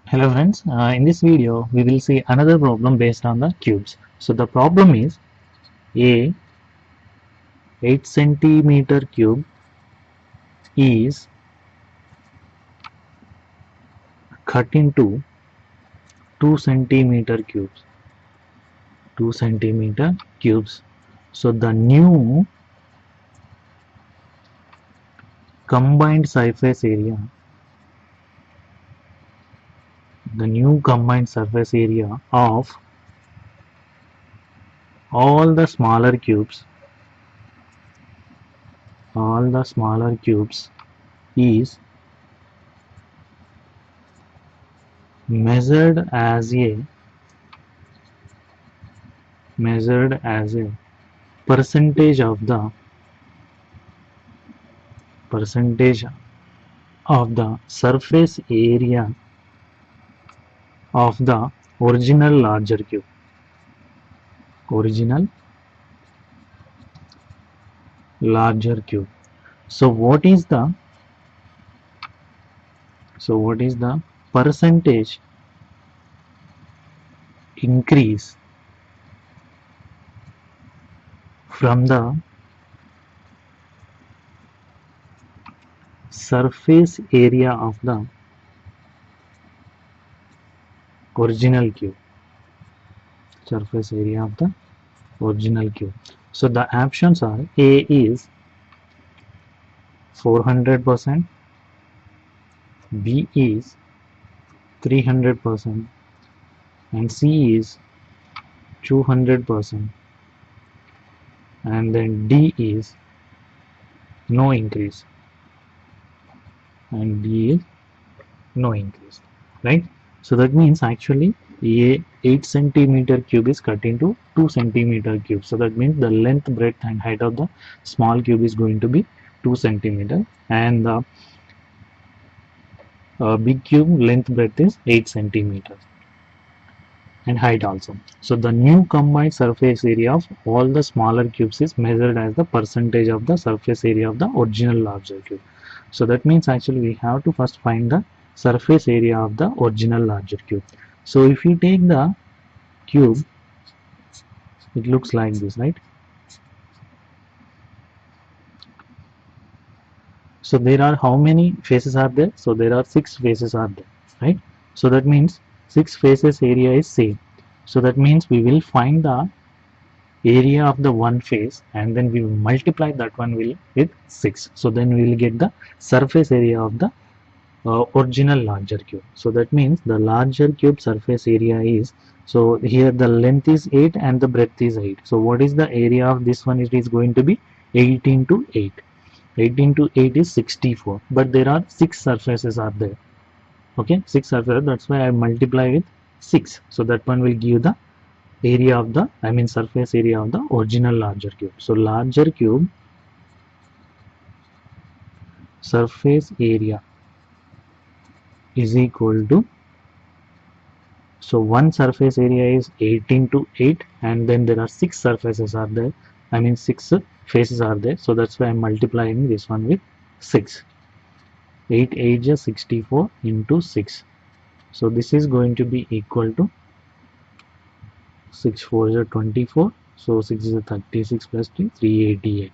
Hello friends, in this video we will see another problem based on the cubes. So the problem is a 8 centimeter cube is cut into 2 centimeter cubes. 2 centimeter cubes. So the new combined surface area, of all the smaller cubes, is measured as a percentage of the percentage of the surface area of the original larger cube. Original larger cube. So what is the percentage increase from the surface area of the original cube? Surface area of the original cube. So the options are: A is 400%, B is 300%, and C is 200%, and then D is no increase, and D is no increase, right? So that means actually a 8 centimeter cube is cut into 2 centimeter cube. So that means the length, breadth and height of the small cube is going to be 2 centimeter, and the big cube length breadth is 8 centimeters, and height also. So the new combined surface area of all the smaller cubes is measured as the percentage of the surface area of the original larger cube. So that means actually we have to first find the surface area of the original larger cube. So if you take the cube, it looks like this, right? So there are how many faces are there? So there are 6 faces are there, right? So that means 6 faces area is same. So that means we will find the area of the one face, and then we will multiply that one will with 6. So then we will get the surface area of the original larger cube. So that means the larger cube surface area is, so here the length is 8 and the breadth is 8. So what is the area of this one? It is going to be 8 into 8. 8 into 8 is 64, but there are 6 surfaces are there. Okay, 6 surfaces, that's why I multiply with 6. So that one will give the area of the, surface area of the original larger cube. So larger cube surface area is equal to, so one surface area is 8 into 8, and then there are 6 surfaces are there, 6 faces are there. So that's why I'm multiplying this one with 6. 8 8 is 64 into 6. So this is going to be equal to 6 4 is 24. So 6 is 36 plus 3 388.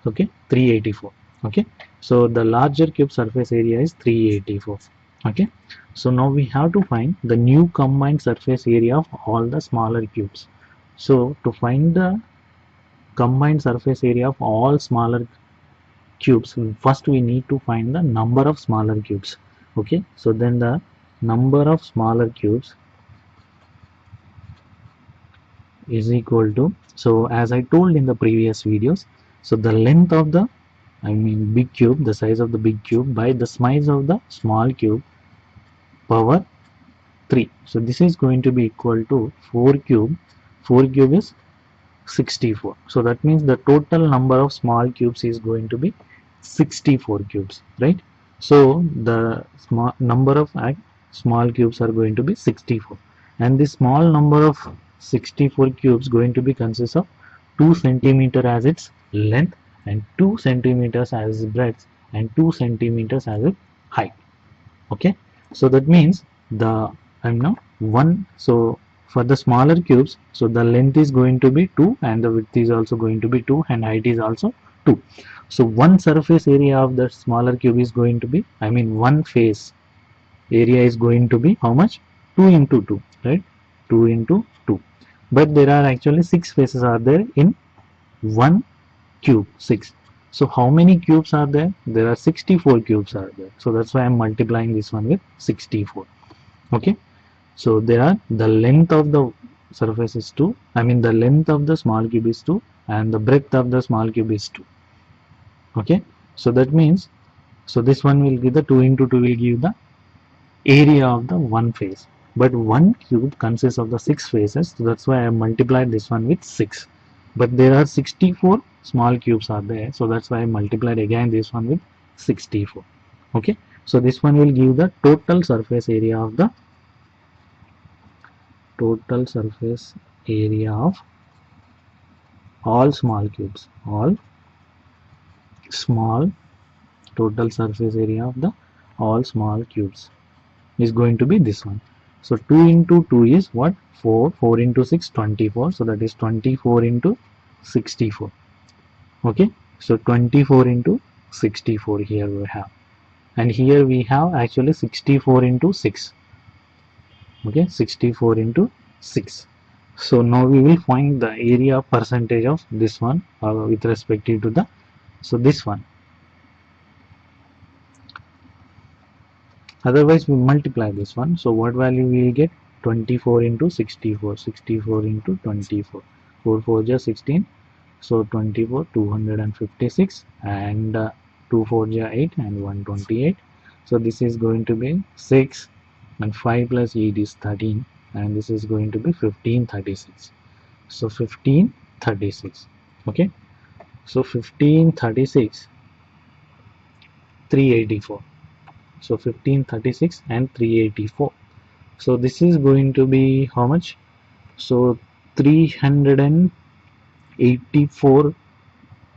Okay, 384. Okay, so the larger cube surface area is 384. Okay, so now we have to find the new combined surface area of all the smaller cubes. So to find the combined surface area of all smaller cubes, first we need to find the number of smaller cubes. Okay, so then the number of smaller cubes is equal to, so as I told in the previous videos, so the length of the big cube, the size of the big cube by the size of the small cube power 3. So this is going to be equal to 4 cube. 4 cube is 64. So that means the total number of small cubes is going to be 64 cubes, right? So the small number of small cubes are going to be 64, and this small number of 64 cubes going to be consists of 2 centimeter as its length, and 2 centimeters as its breadth, and 2 centimeters as its height. Okay, so that means the I'm now 1. So for the smaller cubes, so the length is going to be 2 and the width is also going to be 2 and height is also 2. So one surface area of the smaller cube is going to be, I mean one face area is going to be how much? 2 into 2, right? 2 into 2. But there are actually 6 faces are there in one cube, 6. So how many cubes are there? There are 64 cubes are there. So that's why I'm multiplying this one with 64. Okay. So there are the length of the surface is 2. I mean the length of the small cube is 2 and the breadth of the small cube is 2. Okay. So that means, so this one will give the 2 into 2 will give the area of the one face. But one cube consists of the 6 faces. So that's why I multiplied this one with 6. But there are 64 small cubes are there. So that's why I multiplied again this one with 64. Okay. So this one will give the total surface area of the total surface area of all small cubes, all small total surface area of the all small cubes is going to be this one. So 2 into 2 is what? 4. 4 into 6, 24. So that is 24 into 64. Okay. So 24 into 64 here we have. And here we have actually 64 into 6. Okay. 64 into 6. So now we will find the area percentage of this one with respect to the, so this one. Otherwise we multiply this one. So what value we will get? 24 into 64. 64 into 24. 4 4 just 16. So 24, 256 and 2 4 8 and 128. So this is going to be 6 and 5 plus 8 is 13 and this is going to be 1536. So 1536. Okay. So 1536, 384. So 1536 and 384. So this is going to be how much? So 384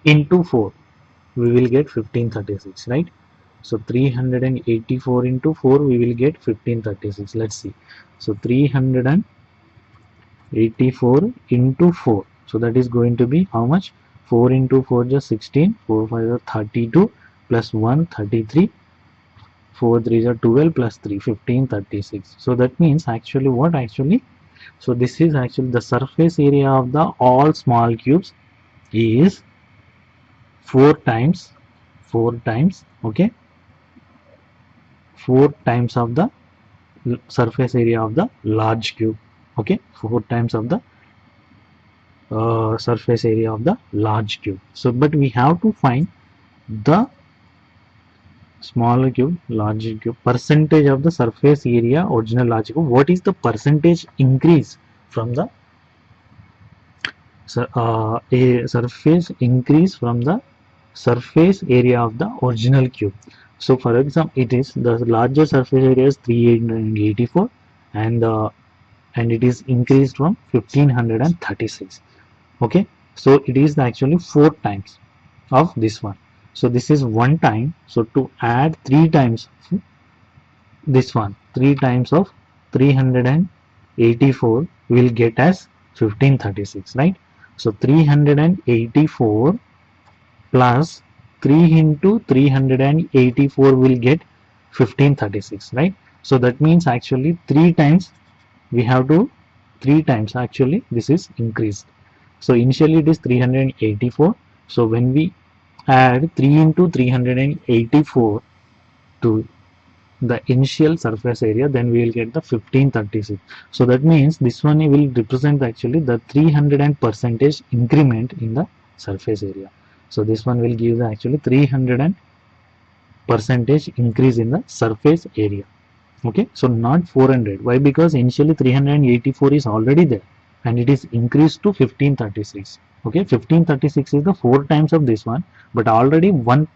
into 4 we will get 1536, right? So 384 into 4 we will get 1536. Let's see. So 384 into 4, so that is going to be how much? 4 into 4 just 16. 4 5 are 32 plus 1 33. 4 3 are 12 plus 3 1536. So that means actually what actually, so this is actually the surface area of the all small cubes is 4 times, 4 times, okay, 4 times of the surface area of the large cube. Okay, 4 times of the surface area of the large cube. So but we have to find the smaller cube, larger cube, percentage of the surface area original large cube. What is the percentage increase from the a surface increase from the surface area of the original cube? So for example, it is the larger surface area is 384 and and it is increased from 1536. Okay, so it is actually 4 times of this one. So this is 1 time. So to add 3 times this one, 3 times of 384 will get as 1536, right? So 384 plus 3 into 384 will get 1536, right? So that means actually 3 times we have to, 3 times actually this is increased. So initially it is 384. So when we add 3 into 384 to the initial surface area, then we will get the 1536. So that means this one will represent actually the 300 percentage increment in the surface area. So this one will give the actually 300 percentage increase in the surface area. Okay, so not 400. Why? Because initially 384 is already there and it is increased to 1536. Okay, 1536 is the 4 times of this one, but already one,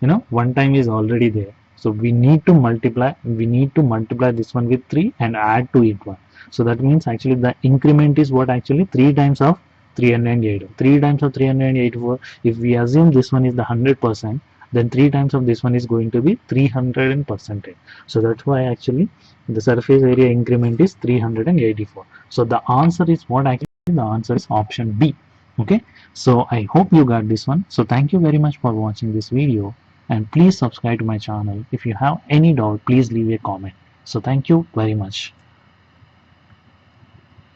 you know, one time is already there. So we need to multiply this one with 3 and add to it 1. So that means actually the increment is what? Actually 3 times of 384. 3 times of 384, if we assume this one is the 100%, then 3 times of this one is going to be 300 in percentage. So that's why actually the surface area increment is 384. So the answer is what? Actually the answer is option B. Okay, so I hope you got this one. So thank you very much for watching this video, and please subscribe to my channel. If you have any doubt, please leave a comment. So thank you very much.